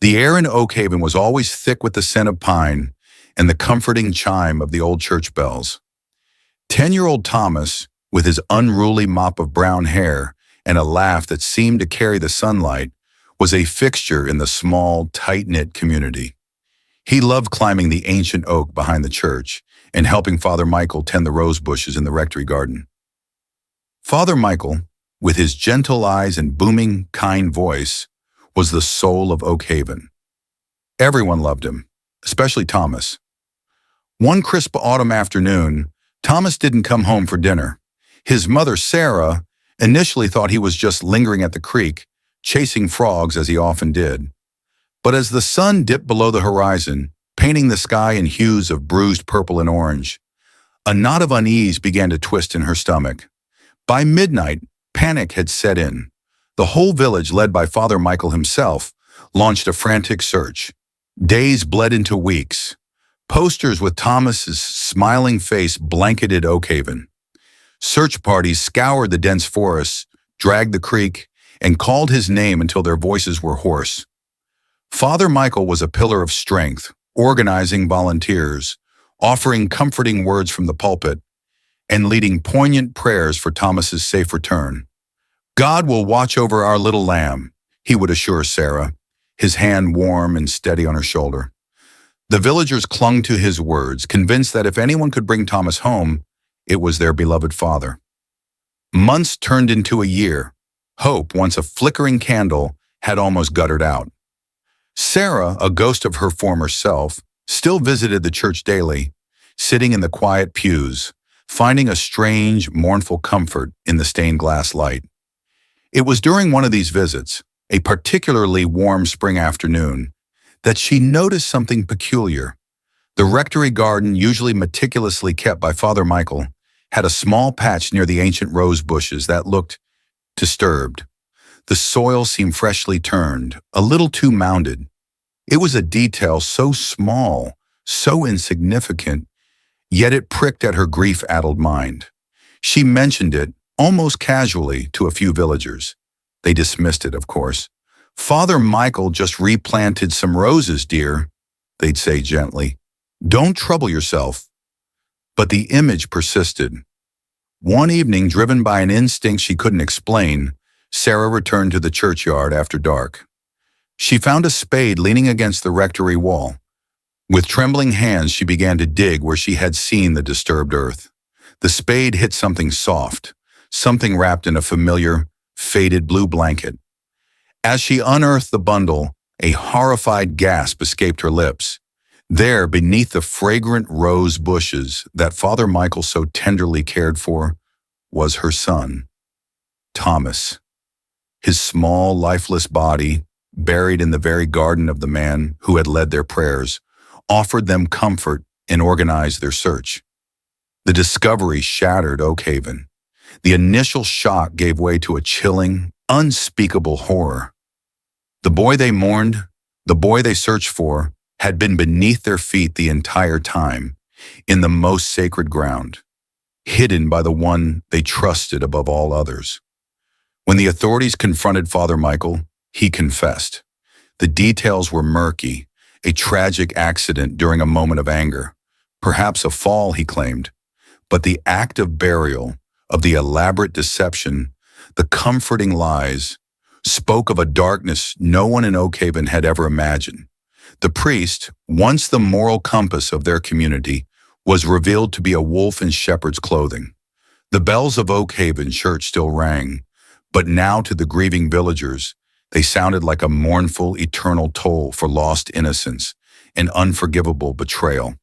The air in Oak Haven was always thick with the scent of pine and the comforting chime of the old church bells. 10-year-old Thomas, with his unruly mop of brown hair and a laugh that seemed to carry the sunlight, was a fixture in the small, tight-knit community. He loved climbing the ancient oak behind the church and helping Father Michael tend the rose bushes in the rectory garden. Father Michael, with his gentle eyes and booming, kind voice, was the soul of Oak Haven. Everyone loved him, especially Thomas. One crisp autumn afternoon, Thomas didn't come home for dinner. His mother, Sarah, initially thought he was just lingering at the creek, chasing frogs as he often did. But as the sun dipped below the horizon, painting the sky in hues of bruised purple and orange, a knot of unease began to twist in her stomach. By midnight, panic had set in. The whole village, led by Father Michael himself, launched a frantic search. Days bled into weeks. Posters with Thomas's smiling face blanketed Oak Haven. Search parties scoured the dense forests, dragged the creek, and called his name until their voices were hoarse. Father Michael was a pillar of strength, organizing volunteers, offering comforting words from the pulpit, and leading poignant prayers for Thomas's safe return. "God will watch over our little lamb," he would assure Sarah, his hand warm and steady on her shoulder. The villagers clung to his words, convinced that if anyone could bring Thomas home, it was their beloved father. Months turned into a year. Hope, once a flickering candle, had almost guttered out. Sarah, a ghost of her former self, still visited the church daily, sitting in the quiet pews, finding a strange, mournful comfort in the stained glass light. It was during one of these visits, a particularly warm spring afternoon, that she noticed something peculiar. The rectory garden, usually meticulously kept by Father Michael, had a small patch near the ancient rose bushes that looked disturbed. The soil seemed freshly turned, a little too mounded. It was a detail so small, so insignificant, yet it pricked at her grief-addled mind. She mentioned it, almost casually, to a few villagers. They dismissed it, of course. "Father Michael just replanted some roses, dear," they'd say gently. "Don't trouble yourself." But the image persisted. One evening, driven by an instinct she couldn't explain, Sarah returned to the churchyard after dark. She found a spade leaning against the rectory wall. With trembling hands, she began to dig where she had seen the disturbed earth. The spade hit something soft, something wrapped in a familiar, faded blue blanket. As she unearthed the bundle, a horrified gasp escaped her lips. There, beneath the fragrant rose bushes that Father Michael so tenderly cared for, was her son, Thomas. His small, lifeless body, buried in the very garden of the man who had led their prayers, offered them comfort and organized their search. The discovery shattered Oak Haven. The initial shock gave way to a chilling, unspeakable horror. The boy they mourned, the boy they searched for, had been beneath their feet the entire time, in the most sacred ground, hidden by the one they trusted above all others. When the authorities confronted Father Michael, he confessed. The details were murky, a tragic accident during a moment of anger, perhaps a fall, he claimed. But the act of burial, of the elaborate deception, the comforting lies, spoke of a darkness no one in Oak Haven had ever imagined. The priest, once the moral compass of their community, was revealed to be a wolf in shepherd's clothing. The bells of Oak Haven Church still rang, but now to the grieving villagers, they sounded like a mournful, eternal toll for lost innocence and unforgivable betrayal.